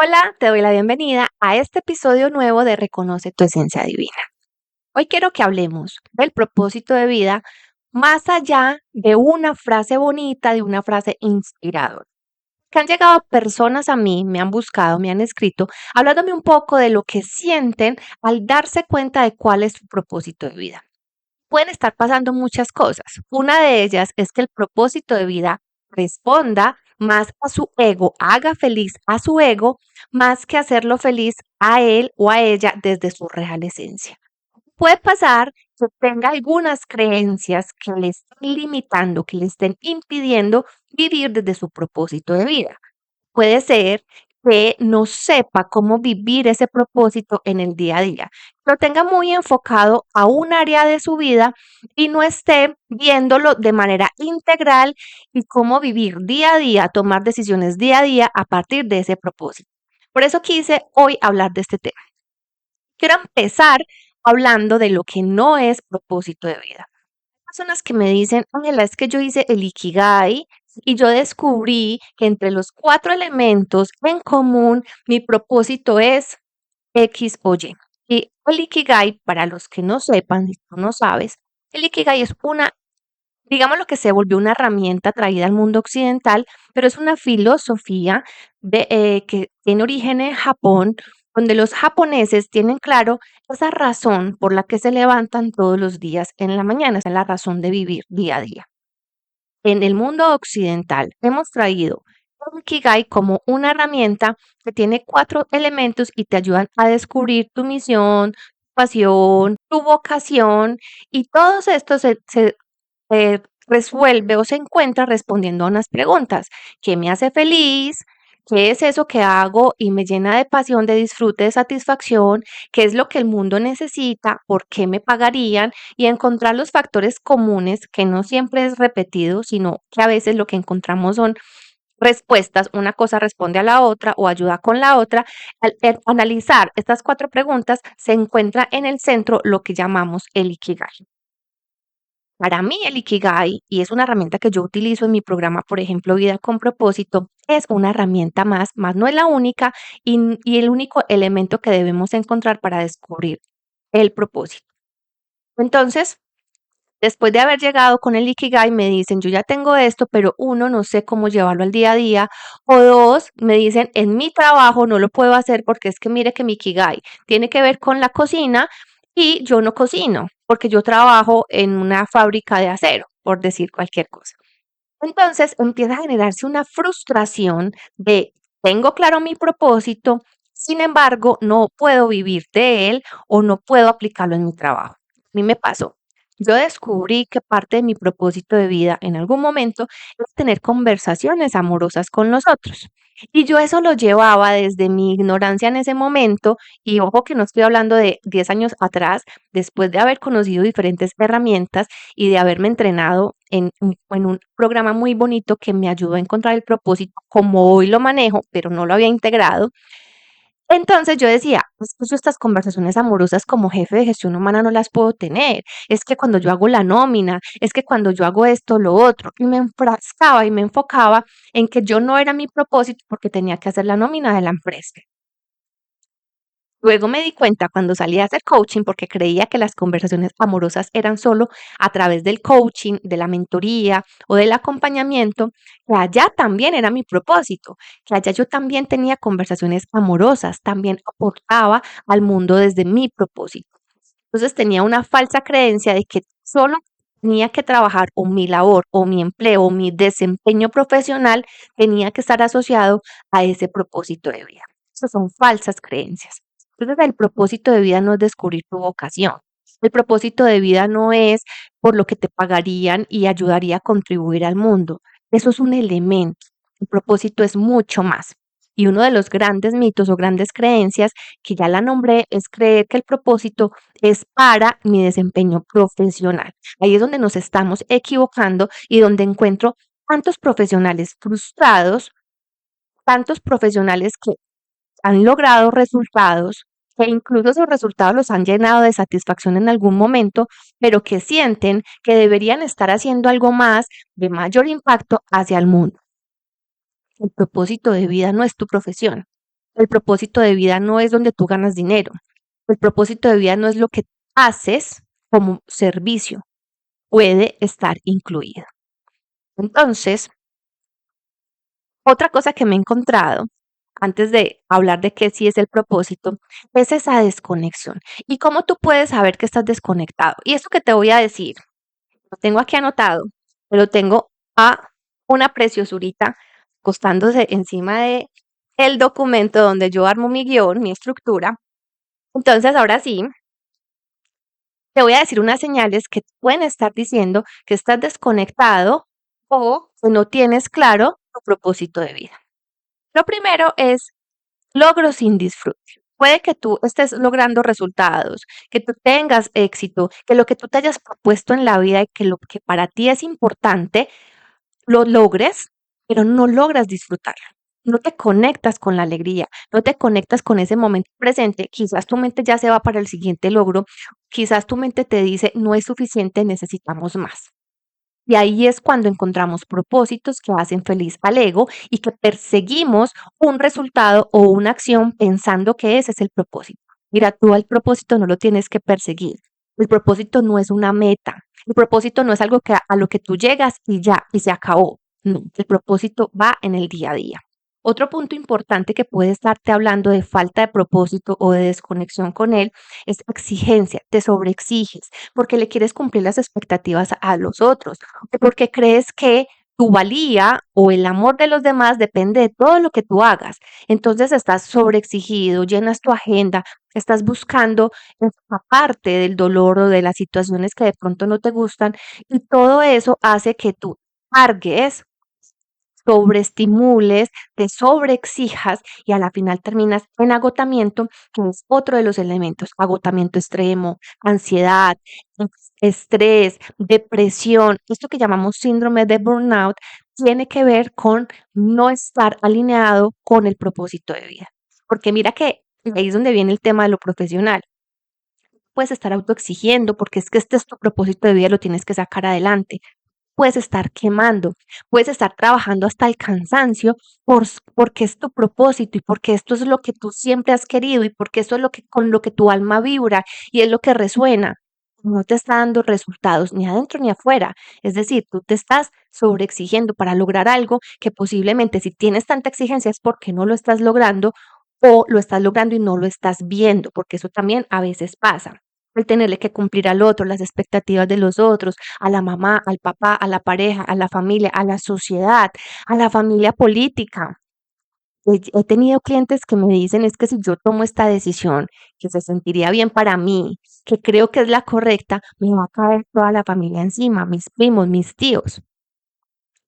Hola, te doy la bienvenida a este episodio nuevo de Reconoce tu esencia divina. Hoy quiero que hablemos del propósito de vida más allá de una frase bonita, de una frase inspiradora. Que han llegado personas a mí, me han buscado, me han escrito, hablándome un poco de lo que sienten al darse cuenta de cuál es su propósito de vida. Pueden estar pasando muchas cosas. Una de ellas es que el propósito de vida responda más a su ego, haga feliz a su ego, más que hacerlo feliz a él o a ella desde su real esencia. Puede pasar que tenga algunas creencias que le estén limitando, que le estén impidiendo vivir desde su propósito de vida. Puede ser que no sepa cómo vivir ese propósito en el día a día. Lo tenga muy enfocado a un área de su vida y no esté viéndolo de manera integral y cómo vivir día a día, tomar decisiones día a día a partir de ese propósito. Por eso quise hoy hablar de este tema. Quiero empezar hablando de lo que no es propósito de vida. Personas que me dicen, Ángela, es que yo hice el Ikigai y yo descubrí que entre los 4 elementos en común, mi propósito es X o Y. Y el Ikigai, para los que no sepan, si tú no sabes, el Ikigai es digamos lo que se volvió una herramienta traída al mundo occidental, pero es una filosofía que tiene origen en Japón, donde los japoneses tienen claro esa razón por la que se levantan todos los días en la mañana, esa es la razón de vivir día a día. En el mundo occidental hemos traído el Ikigai como una herramienta que tiene 4 elementos y te ayudan a descubrir tu misión, tu pasión, tu vocación y todos estos se resuelve o se encuentra respondiendo a unas preguntas. ¿Qué me hace feliz? ¿Qué es eso que hago y me llena de pasión, de disfrute, de satisfacción? ¿Qué es lo que el mundo necesita? ¿Por qué me pagarían? Y encontrar los factores comunes, que no siempre es repetido, sino que a veces lo que encontramos son respuestas, una cosa responde a la otra o ayuda con la otra. Al analizar estas 4 preguntas, se encuentra en el centro lo que llamamos el Ikigai. Para mí el Ikigai, y es una herramienta que yo utilizo en mi programa, por ejemplo, Vida con propósito, es una herramienta más no es la única y el único elemento que debemos encontrar para descubrir el propósito. Entonces, después de haber llegado con el Ikigai, me dicen, yo ya tengo esto, pero uno, no sé cómo llevarlo al día a día, o dos, me dicen, en mi trabajo no lo puedo hacer porque es que mire que mi Ikigai tiene que ver con la cocina y yo no cocino porque yo trabajo en una fábrica de acero, por decir cualquier cosa. Entonces empieza a generarse una frustración de, tengo claro mi propósito, sin embargo, no puedo vivir de él o no puedo aplicarlo en mi trabajo. A mí me pasó. Yo descubrí que parte de mi propósito de vida en algún momento es tener conversaciones amorosas con los otros. Y yo eso lo llevaba desde mi ignorancia en ese momento, y ojo que no estoy hablando de 10 años atrás, después de haber conocido diferentes herramientas y de haberme entrenado en un programa muy bonito que me ayudó a encontrar el propósito como hoy lo manejo, pero no lo había integrado. Entonces yo decía, es que yo estas conversaciones amorosas como jefe de gestión humana no las puedo tener. Es que cuando yo hago la nómina, es que cuando yo hago esto, lo otro, y me enfrascaba y me enfocaba en que yo no era mi propósito porque tenía que hacer la nómina de la empresa. Luego me di cuenta cuando salí a hacer coaching, porque creía que las conversaciones amorosas eran solo a través del coaching, de la mentoría o del acompañamiento, que allá también era mi propósito, que allá yo también tenía conversaciones amorosas, también aportaba al mundo desde mi propósito. Entonces tenía una falsa creencia de que solo tenía que trabajar o mi labor o mi empleo o mi desempeño profesional tenía que estar asociado a ese propósito de vida. Esas son falsas creencias. Entonces el propósito de vida no es descubrir tu vocación. El propósito de vida no es por lo que te pagarían y ayudaría a contribuir al mundo. Eso es un elemento. El propósito es mucho más. Y uno de los grandes mitos o grandes creencias, que ya la nombré, es creer que el propósito es para mi desempeño profesional. Ahí es donde nos estamos equivocando y donde encuentro tantos profesionales frustrados, tantos profesionales que han logrado resultados, que incluso esos resultados los han llenado de satisfacción en algún momento, pero que sienten que deberían estar haciendo algo más de mayor impacto hacia el mundo. El propósito de vida no es tu profesión. El propósito de vida no es donde tú ganas dinero. El propósito de vida no es lo que haces como servicio. Puede estar incluido. Entonces, otra cosa que me he encontrado antes de hablar de qué sí es el propósito, es esa desconexión. ¿Y cómo tú puedes saber que estás desconectado? Y eso que te voy a decir, lo tengo aquí anotado, pero tengo a una preciosurita acostándose encima de el documento donde yo armo mi guión, mi estructura. Entonces, ahora sí, te voy a decir unas señales que pueden estar diciendo que estás desconectado o que no tienes claro tu propósito de vida. Lo primero es logro sin disfrute. Puede que tú estés logrando resultados, que tú tengas éxito, que lo que tú te hayas propuesto en la vida y que lo que para ti es importante, lo logres, pero no logras disfrutarlo. No te conectas con la alegría, no te conectas con ese momento presente. Quizás tu mente ya se va para el siguiente logro, quizás tu mente te dice, no es suficiente, necesitamos más. Y ahí es cuando encontramos propósitos que hacen feliz al ego y que perseguimos un resultado o una acción pensando que ese es el propósito. Mira, tú al propósito no lo tienes que perseguir. El propósito no es una meta. El propósito no es algo que a lo que tú llegas y ya, y se acabó. No, el propósito va en el día a día. Otro punto importante que puede estarte hablando de falta de propósito o de desconexión con él es exigencia, te sobreexiges porque le quieres cumplir las expectativas a los otros, o porque crees que tu valía o el amor de los demás depende de todo lo que tú hagas. Entonces estás sobreexigido, llenas tu agenda, estás buscando parte del dolor o de las situaciones que de pronto no te gustan y todo eso hace que tú cargues sobreestimules, te sobreexijas y a la final terminas en agotamiento, que es otro de los elementos, agotamiento extremo, ansiedad, estrés, depresión, esto que llamamos síndrome de burnout, tiene que ver con no estar alineado con el propósito de vida. Porque mira que ahí es donde viene el tema de lo profesional. Puedes estar autoexigiendo porque es que este es tu propósito de vida, lo tienes que sacar adelante, puedes estar quemando, puedes estar trabajando hasta el cansancio porque es tu propósito y porque esto es lo que tú siempre has querido y porque eso es lo que con lo que tu alma vibra y es lo que resuena. No te está dando resultados ni adentro ni afuera. Es decir, tú te estás sobreexigiendo para lograr algo que posiblemente si tienes tanta exigencia es porque no lo estás logrando o lo estás logrando y no lo estás viendo, porque eso también a veces pasa. El tenerle que cumplir al otro, las expectativas de los otros, a la mamá, al papá, a la pareja, a la familia, a la sociedad, a la familia política. He tenido clientes que me dicen es que si yo tomo esta decisión, que se sentiría bien para mí, que creo que es la correcta, me va a caer toda la familia encima, mis primos, mis tíos.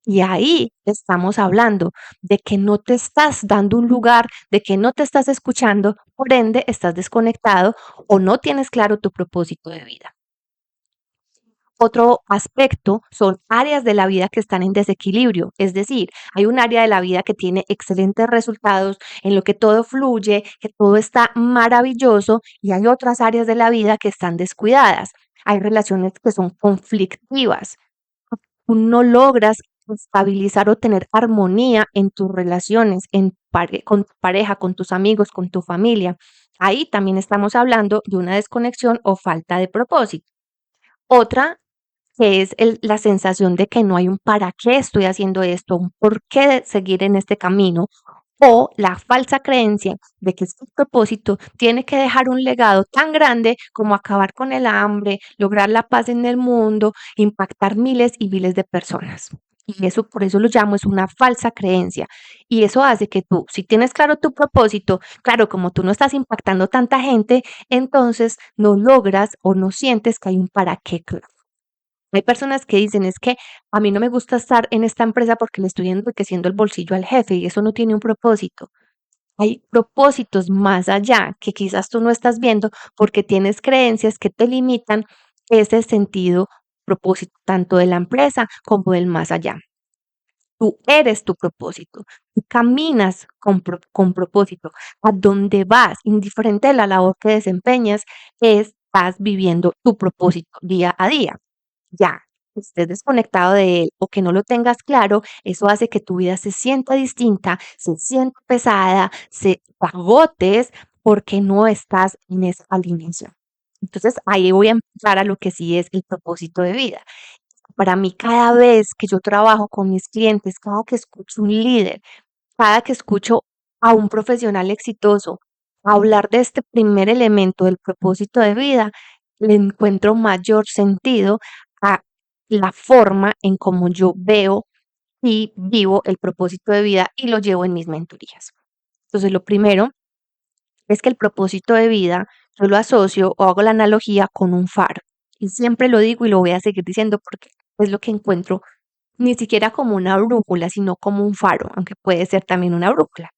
Y ahí estamos hablando de que no te estás dando un lugar, de que no te estás escuchando, por ende estás desconectado o no tienes claro tu propósito de vida. Otro aspecto son áreas de la vida que están en desequilibrio, es decir, hay un área de la vida que tiene excelentes resultados, en lo que todo fluye, que todo está maravilloso, y hay otras áreas de la vida que están descuidadas. Hay relaciones que son conflictivas. Tú no logras estabilizar o tener armonía en tus relaciones, con tu pareja, con tus amigos, con tu familia. Ahí también estamos hablando de una desconexión o falta de propósito. Otra que es la sensación de que no hay un para qué estoy haciendo esto, un por qué de seguir en este camino, o la falsa creencia de que este propósito tiene que dejar un legado tan grande como acabar con el hambre, lograr la paz en el mundo, impactar miles y miles de personas. Y eso, por eso lo llamo, es una falsa creencia. Y eso hace que tú, si tienes claro tu propósito, claro, como tú no estás impactando tanta gente, entonces no logras o no sientes que hay un para qué claro. Hay personas que dicen, es que a mí no me gusta estar en esta empresa porque le estoy enriqueciendo el bolsillo al jefe y eso no tiene un propósito. Hay propósitos más allá que quizás tú no estás viendo porque tienes creencias que te limitan ese sentido, propósito, tanto de la empresa como del más allá. Tú eres tu propósito, tú caminas con propósito. A donde vas, indiferente de la labor que desempeñas, estás viviendo tu propósito día a día. Ya. estés desconectado de él o que no lo tengas claro, eso hace que tu vida se sienta distinta, se sienta pesada, se te agotes porque no estás en esa alineación. Entonces, ahí voy a empezar a lo que sí es el propósito de vida. Para mí, cada vez que yo trabajo con mis clientes, cada que escucho un líder, cada que escucho a un profesional exitoso hablar de este primer elemento del propósito de vida, le encuentro mayor sentido a la forma en cómo yo veo y vivo el propósito de vida y lo llevo en mis mentorías. Entonces, lo primero es que el propósito de vida yo lo asocio o hago la analogía con un faro. Y siempre lo digo y lo voy a seguir diciendo porque es lo que encuentro ni siquiera como una brújula, sino como un faro, aunque puede ser también una brújula.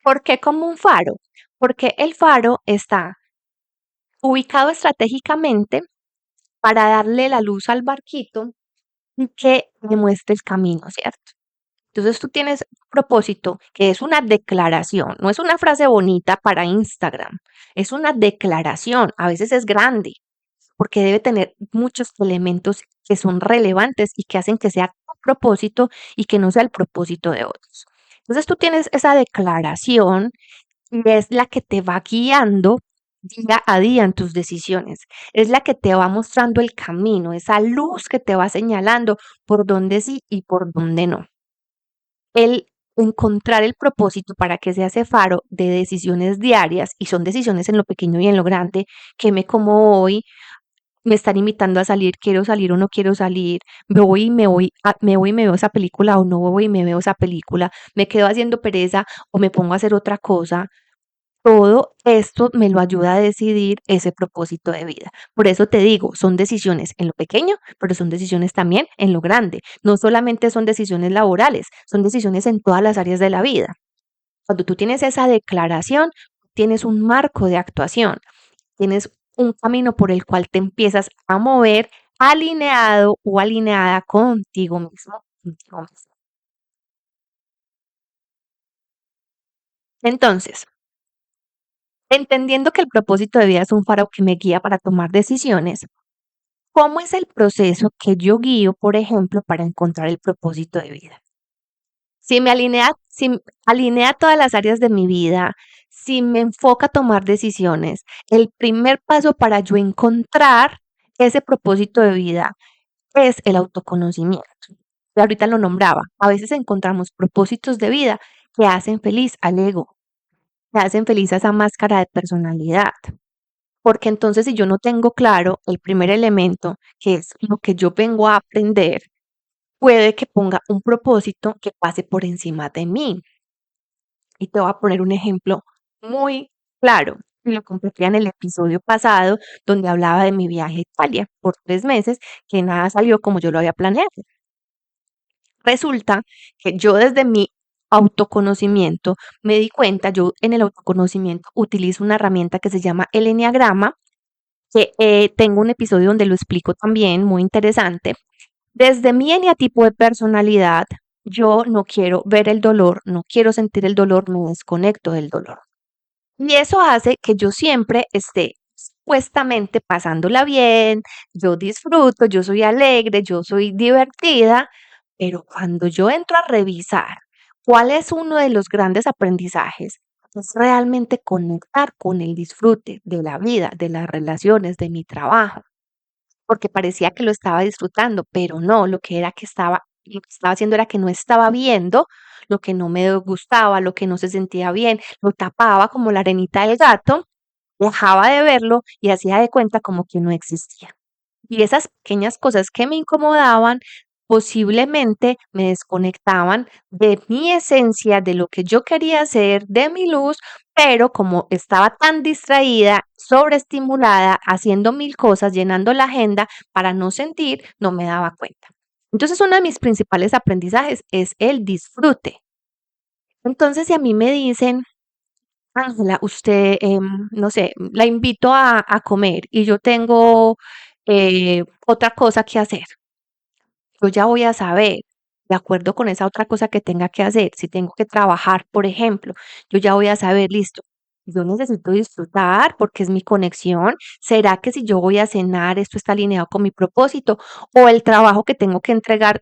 ¿Por qué como un faro? Porque el faro está ubicado estratégicamente para darle la luz al barquito y que le muestre el camino, ¿cierto? Entonces tú tienes un propósito que es una declaración, no es una frase bonita para Instagram, es una declaración, a veces es grande, porque debe tener muchos elementos que son relevantes y que hacen que sea tu propósito y que no sea el propósito de otros. Entonces tú tienes esa declaración y es la que te va guiando día a día en tus decisiones. Es la que te va mostrando el camino, esa luz que te va señalando por dónde sí y por dónde no. El encontrar el propósito para que sea ese faro de decisiones diarias, y son decisiones en lo pequeño y en lo grande, que me como hoy, me están invitando a salir, quiero salir o no quiero salir, me voy y me veo esa película o no voy y me veo esa película, me quedo haciendo pereza o me pongo a hacer otra cosa. Todo esto me lo ayuda a decidir ese propósito de vida. Por eso te digo, son decisiones en lo pequeño, pero son decisiones también en lo grande. No solamente son decisiones laborales, son decisiones en todas las áreas de la vida. Cuando tú tienes esa declaración, tienes un marco de actuación, tienes un camino por el cual te empiezas a mover alineado o alineada contigo mismo, contigo mismo. Entonces, entendiendo que el propósito de vida es un faro que me guía para tomar decisiones, ¿cómo es el proceso que yo guío, por ejemplo, para encontrar el propósito de vida? Si me alinea todas las áreas de mi vida, si me enfoca a tomar decisiones, el primer paso para yo encontrar ese propósito de vida es el autoconocimiento. Y ahorita lo nombraba. A veces encontramos propósitos de vida que hacen feliz al ego, que hacen feliz a esa máscara de personalidad. Porque entonces si yo no tengo claro el primer elemento, que es lo que yo vengo a aprender, puede que ponga un propósito que pase por encima de mí. Y te voy a poner un ejemplo muy claro. Lo compartí en el episodio pasado donde hablaba de mi viaje a Italia por 3 meses, que nada salió como yo lo había planeado. Resulta que yo desde mi autoconocimiento me di cuenta, yo en el autoconocimiento utilizo una herramienta que se llama el eneagrama, que tengo un episodio donde lo explico también, muy interesante. Desde mi eneatipo de personalidad, yo no quiero ver el dolor, no quiero sentir el dolor, me desconecto del dolor. Y eso hace que yo siempre esté supuestamente pasándola bien, yo disfruto, yo soy alegre, yo soy divertida, pero cuando yo entro a revisar cuál es uno de los grandes aprendizajes, es realmente conectar con el disfrute de la vida, de las relaciones, de mi trabajo, porque parecía que lo estaba disfrutando, pero no, lo que estaba haciendo era que no estaba viendo lo que no me gustaba, lo que no se sentía bien, lo tapaba como la arenita del gato, dejaba de verlo y hacía de cuenta como que no existía. Y esas pequeñas cosas que me incomodaban posiblemente me desconectaban de mi esencia, de lo que yo quería hacer, de mi luz, pero como estaba tan distraída, sobreestimulada, haciendo mil cosas, llenando la agenda para no sentir, no me daba cuenta. Entonces, uno de mis principales aprendizajes es el disfrute. Entonces, si a mí me dicen, Ángela, usted, no sé, la invito a comer y yo tengo otra cosa que hacer, yo ya voy a saber, de acuerdo con esa otra cosa que tenga que hacer, si tengo que trabajar, por ejemplo, yo ya voy a saber, listo. yo necesito disfrutar porque es mi conexión. ¿Será que si yo voy a cenar, esto está alineado con mi propósito? O el trabajo que tengo que entregar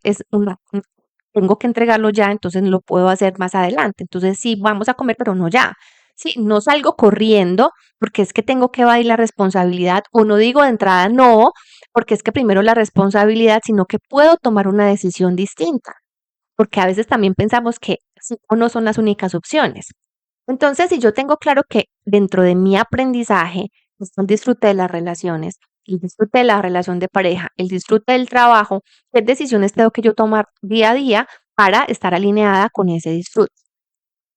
tengo que entregarlo ya, entonces lo puedo hacer más adelante. Entonces sí, vamos a comer, pero no ya. Sí, no salgo corriendo porque es que tengo que evadir la responsabilidad, o no digo de entrada no, porque es que primero la responsabilidad, sino que puedo tomar una decisión distinta, porque a veces también pensamos que sí o no son las únicas opciones. Entonces, si yo tengo claro que dentro de mi aprendizaje está el disfrute de las relaciones, el disfrute de la relación de pareja, el disfrute del trabajo, ¿qué decisiones tengo que yo tomar día a día para estar alineada con ese disfrute?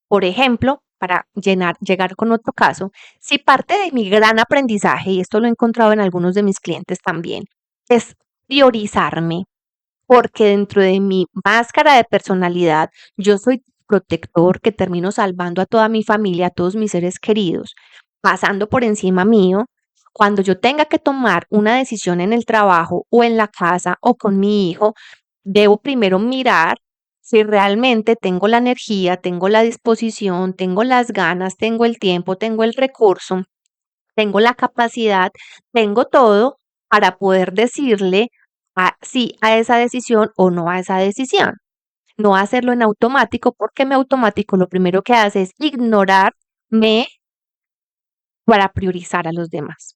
Por ejemplo, para llegar con otro caso, si parte de mi gran aprendizaje, y esto lo he encontrado en algunos de mis clientes también, es priorizarme, porque dentro de mi máscara de personalidad, yo soy protector que termino salvando a toda mi familia, a todos mis seres queridos, pasando por encima mío. Cuando yo tenga que tomar una decisión en el trabajo o en la casa o con mi hijo, debo primero mirar si realmente tengo la energía, tengo la disposición, tengo las ganas, tengo el tiempo, tengo el recurso, tengo la capacidad, tengo todo para poder decirle sí a esa decisión o no a esa decisión. No hacerlo en automático, porque mi automático lo primero que hace es ignorarme para priorizar a los demás.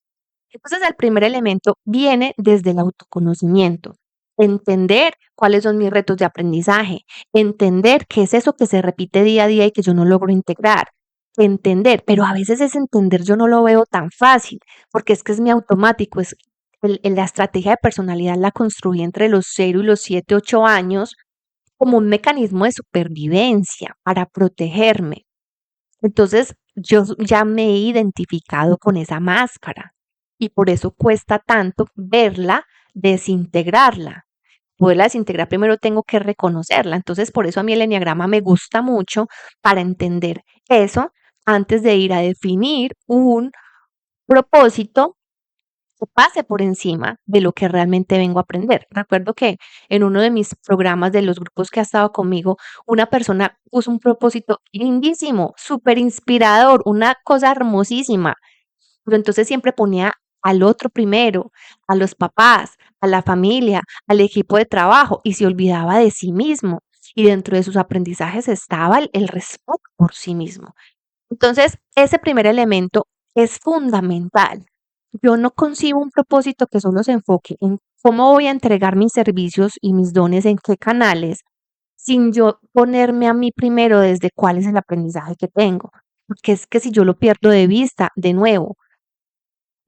Entonces, el primer elemento viene desde el autoconocimiento. Entender cuáles son mis retos de aprendizaje, entender qué es eso que se repite día a día y que yo no logro integrar, entender, pero a veces ese entender yo no lo veo tan fácil, porque es que es mi automático, es la estrategia de personalidad la construí entre los 0 y los 7, 8 años como un mecanismo de supervivencia para protegerme. Entonces, yo ya me he identificado con esa máscara y por eso cuesta tanto verla, desintegrarla. Poderla desintegrar primero tengo que reconocerla. Entonces, por eso a mí el enneagrama me gusta mucho para entender eso antes de ir a definir un propósito que pase por encima de lo que realmente vengo a aprender. Recuerdo que en uno de mis programas de los grupos que ha estado conmigo, una persona puso un propósito lindísimo, súper inspirador, una cosa hermosísima, pero entonces siempre ponía al otro primero, a los papás, a la familia, al equipo de trabajo y se olvidaba de sí mismo. Y dentro de sus aprendizajes estaba el respeto por sí mismo. Entonces, ese primer elemento es fundamental. Yo no concibo un propósito que solo se enfoque en cómo voy a entregar mis servicios y mis dones, en qué canales, sin yo ponerme a mí primero desde cuál es el aprendizaje que tengo. Porque es que si yo lo pierdo de vista, de nuevo,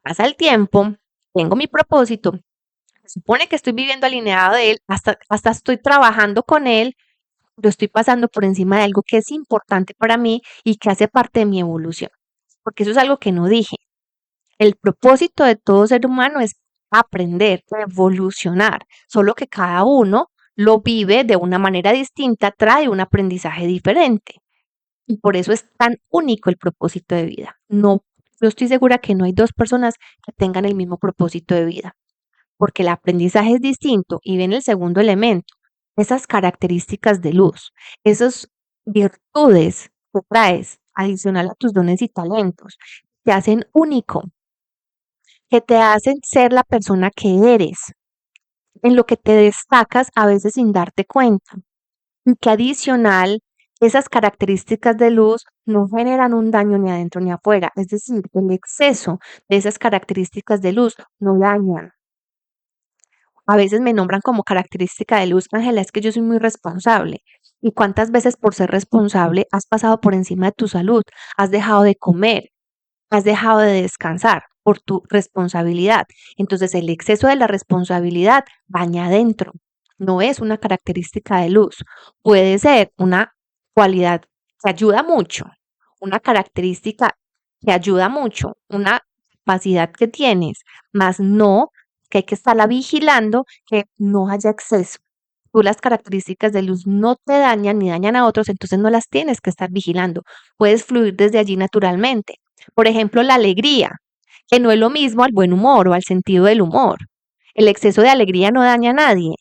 pasa el tiempo, tengo mi propósito, se supone que estoy viviendo alineado de él, hasta estoy trabajando con él, yo estoy pasando por encima de algo que es importante para mí y que hace parte de mi evolución. Porque eso es algo que no dije. El propósito de todo ser humano es aprender, evolucionar, solo que cada uno lo vive de una manera distinta, trae un aprendizaje diferente. Y por eso es tan único el propósito de vida. No, yo estoy segura que no hay dos personas que tengan el mismo propósito de vida, porque el aprendizaje es distinto y viene el segundo elemento, esas características de luz, esas virtudes que traes adicional a tus dones y talentos, te hacen único, que te hacen ser la persona que eres, en lo que te destacas a veces sin darte cuenta. Y que adicional, esas características de luz no generan un daño ni adentro ni afuera. Es decir, el exceso de esas características de luz no dañan. A veces me nombran como característica de luz, Ángela, es que yo soy muy responsable. ¿Y cuántas veces por ser responsable has pasado por encima de tu salud? Has dejado de comer, has dejado de descansar por tu responsabilidad. Entonces, el exceso de la responsabilidad daña adentro. No es una característica de luz. Puede ser una cualidad que ayuda mucho, una característica que ayuda mucho, una capacidad que tienes, más no que hay que estarla vigilando que no haya exceso. Tú las características de luz no te dañan ni dañan a otros, entonces no las tienes que estar vigilando. Puedes fluir desde allí naturalmente. Por ejemplo, la alegría, que no es lo mismo al buen humor o al sentido del humor. El exceso de alegría no daña a nadie,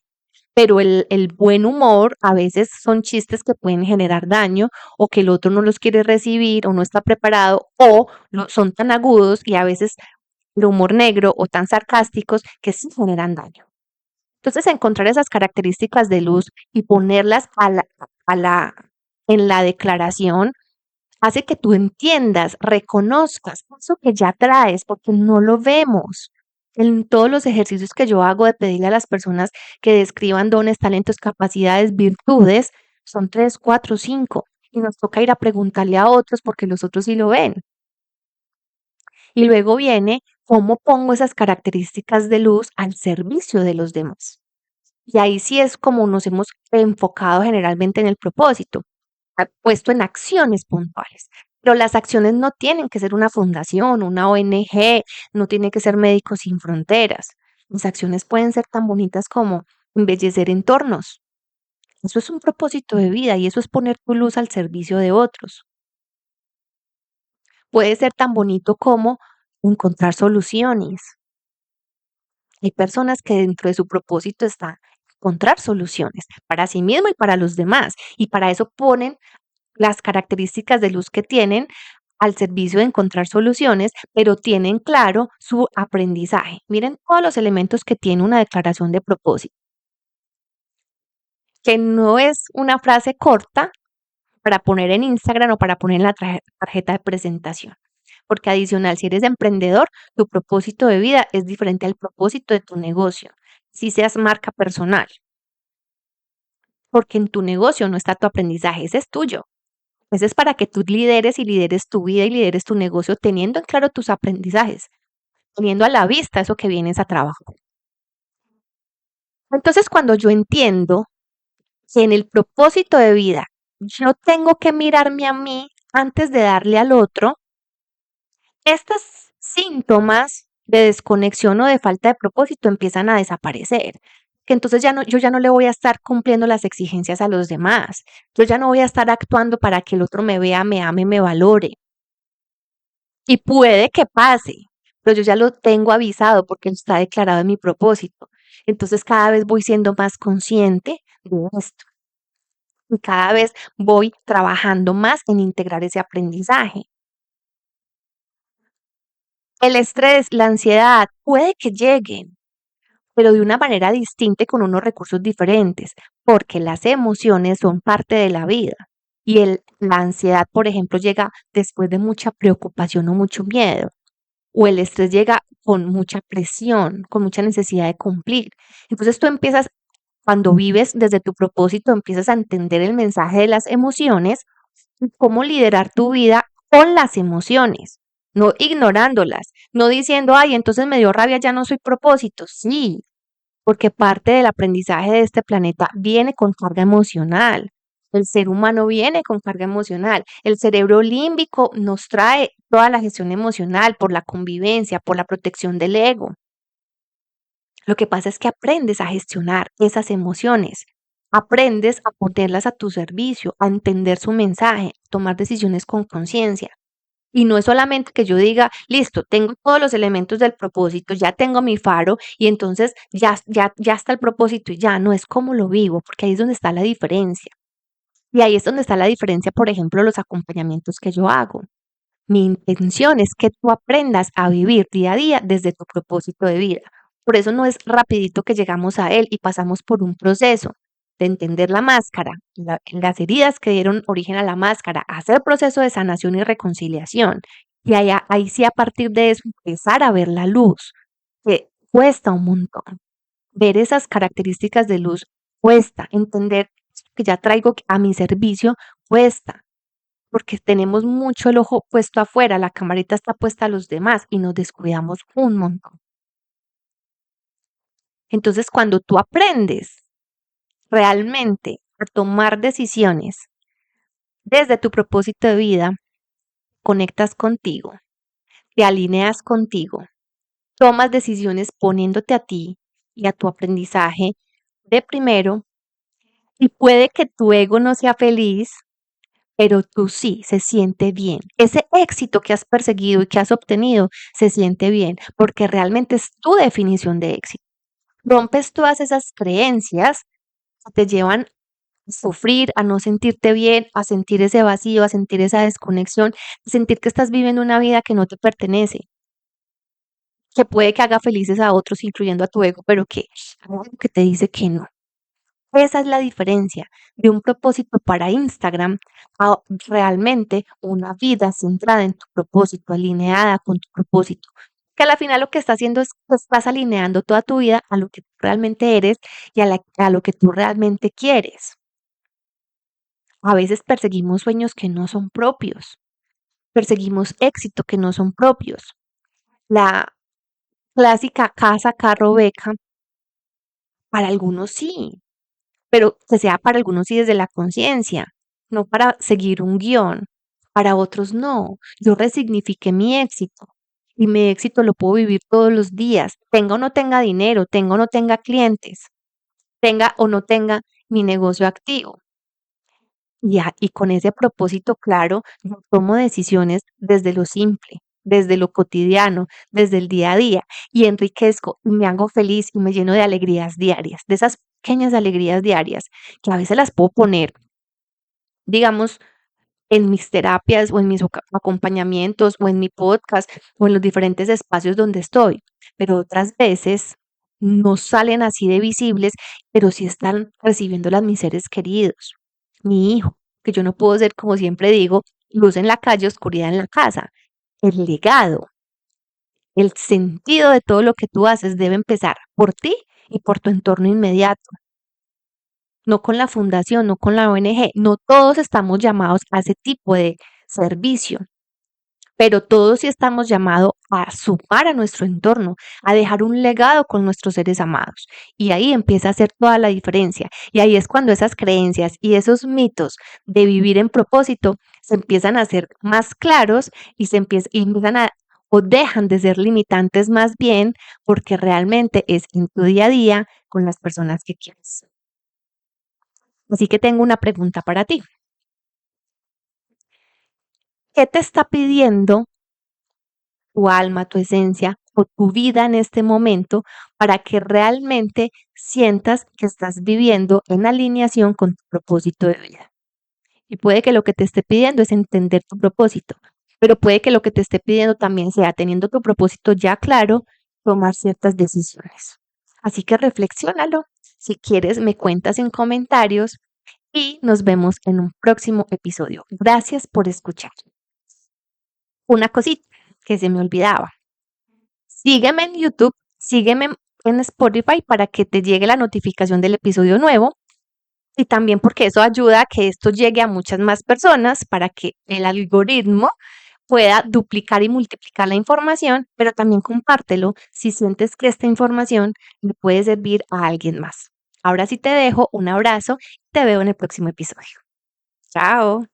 pero el buen humor a veces son chistes que pueden generar daño o que el otro no los quiere recibir o no está preparado o son tan agudos y a veces el humor negro o tan sarcásticos que sí generan daño. Entonces, encontrar esas características de luz y ponerlas a la, en la declaración hace que tú entiendas, reconozcas eso que ya traes, porque no lo vemos. En todos los ejercicios que yo hago de pedirle a las personas que describan dones, talentos, capacidades, virtudes, son 3, 4, 5. Y nos toca ir a preguntarle a otros porque los otros sí lo ven. Y luego viene cómo pongo esas características de luz al servicio de los demás. Y ahí sí es como nos hemos enfocado generalmente en el propósito, puesto en acciones puntuales. Pero las acciones no tienen que ser una fundación, una ONG, no tiene que ser Médicos Sin Fronteras. Las acciones pueden ser tan bonitas como embellecer entornos. Eso es un propósito de vida y eso es poner tu luz al servicio de otros. Puede ser tan bonito como encontrar soluciones. Hay personas que dentro de su propósito está encontrar soluciones para sí mismo y para los demás. Y para eso ponen las características de luz que tienen al servicio de encontrar soluciones, pero tienen claro su aprendizaje. Miren todos los elementos que tiene una declaración de propósito, que no es una frase corta para poner en Instagram o para poner en la tarjeta de presentación. Porque adicional, si eres emprendedor, tu propósito de vida es diferente al propósito de tu negocio. Si seas marca personal, porque en tu negocio no está tu aprendizaje, ese es tuyo. Ese es para que tú lideres y lideres tu vida y lideres tu negocio teniendo en claro tus aprendizajes, teniendo a la vista eso que vienes a trabajar. Entonces, cuando yo entiendo que en el propósito de vida yo tengo que mirarme a mí antes de darle al otro, estos síntomas de desconexión o de falta de propósito empiezan a desaparecer. Que entonces yo ya no le voy a estar cumpliendo las exigencias a los demás. Yo ya no voy a estar actuando para que el otro me vea, me ame, me valore. Y puede que pase, pero yo ya lo tengo avisado porque está declarado en mi propósito. Entonces cada vez voy siendo más consciente de esto y cada vez voy trabajando más en integrar ese aprendizaje. El estrés, la ansiedad puede que lleguen, pero de una manera distinta y con unos recursos diferentes, porque las emociones son parte de la vida. Y la ansiedad, por ejemplo, llega después de mucha preocupación o mucho miedo. O el estrés llega con mucha presión, con mucha necesidad de cumplir. Entonces tú empiezas, cuando vives desde tu propósito, empiezas a entender el mensaje de las emociones y cómo liderar tu vida con las emociones, no ignorándolas, no diciendo, ay, entonces me dio rabia, ya no soy propósito. Sí, porque parte del aprendizaje de este planeta viene con carga emocional. El ser humano viene con carga emocional. El cerebro límbico nos trae toda la gestión emocional por la convivencia, por la protección del ego. Lo que pasa es que aprendes a gestionar esas emociones. Aprendes a ponerlas a tu servicio, a entender su mensaje, a tomar decisiones con conciencia. Y no es solamente que yo diga, listo, tengo todos los elementos del propósito, ya tengo mi faro y entonces ya está el propósito y ya, no es como lo vivo, porque ahí es donde está la diferencia. Y ahí es donde está la diferencia, por ejemplo, los acompañamientos que yo hago. Mi intención es que tú aprendas a vivir día a día desde tu propósito de vida. Por eso no es rapidito que llegamos a él y pasamos por un proceso de entender la máscara, las heridas que dieron origen a la máscara, hacer proceso de sanación y reconciliación. Y ahí sí a partir de eso empezar a ver la luz, que cuesta un montón. Ver esas características de luz cuesta, entender que ya traigo a mi servicio cuesta porque tenemos mucho el ojo puesto afuera, la camarita está puesta a los demás y nos descuidamos un montón. Entonces, cuando tú aprendes realmente a tomar decisiones desde tu propósito de vida, conectas contigo, te alineas contigo, tomas decisiones poniéndote a ti y a tu aprendizaje de primero, y puede que tu ego no sea feliz, pero tú sí, se siente bien. Ese éxito que has perseguido y que has obtenido se siente bien porque realmente es tu definición de éxito. Rompes todas esas creencias que te llevan a sufrir, a no sentirte bien, a sentir ese vacío, a sentir esa desconexión, a sentir que estás viviendo una vida que no te pertenece, que puede que haga felices a otros, incluyendo a tu ego, pero que hay algo que te dice que no. Esa es la diferencia de un propósito para Instagram a realmente una vida centrada en tu propósito, alineada con tu propósito. Que a la final lo que está haciendo es que estás alineando toda tu vida a lo que tú realmente eres y a lo que tú realmente quieres. A veces perseguimos sueños que no son propios, perseguimos éxito que no son propios. La clásica casa, carro, beca, para algunos sí, pero que sea para algunos sí desde la conciencia, no para seguir un guión. Para otros no. Yo resignifiqué mi éxito y mi éxito lo puedo vivir todos los días, tenga o no tenga dinero, tenga o no tenga clientes, tenga o no tenga mi negocio activo. Y con ese propósito claro, yo tomo decisiones desde lo simple, desde lo cotidiano, desde el día a día, y enriquezco y me hago feliz y me lleno de alegrías diarias, de esas pequeñas alegrías diarias que a veces las puedo poner, digamos, en mis terapias o en mis acompañamientos o en mi podcast o en los diferentes espacios donde estoy, pero otras veces no salen así de visibles, pero sí están recibiéndolas mis seres queridos, mi hijo, que yo no puedo ser, como siempre digo, luz en la calle, oscuridad en la casa. El legado, el sentido de todo lo que tú haces debe empezar por ti y por tu entorno inmediato, no con la fundación, no con la ONG. No todos estamos llamados a ese tipo de servicio, pero todos sí estamos llamados a sumar a nuestro entorno, a dejar un legado con nuestros seres amados. Y ahí empieza a hacer toda la diferencia. Y ahí es cuando esas creencias y esos mitos de vivir en propósito se empiezan a hacer más claros y empiezan a o dejan de ser limitantes más bien porque realmente es en tu día a día con las personas que quieres. Así que tengo una pregunta para ti. ¿Qué te está pidiendo tu alma, tu esencia o tu vida en este momento para que realmente sientas que estás viviendo en alineación con tu propósito de vida? Y puede que lo que te esté pidiendo es entender tu propósito, pero puede que lo que te esté pidiendo también sea, teniendo tu propósito ya claro, tomar ciertas decisiones. Así que reflexiónalo. Si quieres, me cuentas en comentarios y nos vemos en un próximo episodio. Gracias por escuchar. Una cosita que se me olvidaba. Sígueme en YouTube, sígueme en Spotify para que te llegue la notificación del episodio nuevo y también porque eso ayuda a que esto llegue a muchas más personas para que el algoritmo pueda duplicar y multiplicar la información, pero también compártelo si sientes que esta información le puede servir a alguien más. Ahora sí te dejo un abrazo y te veo en el próximo episodio. Chao.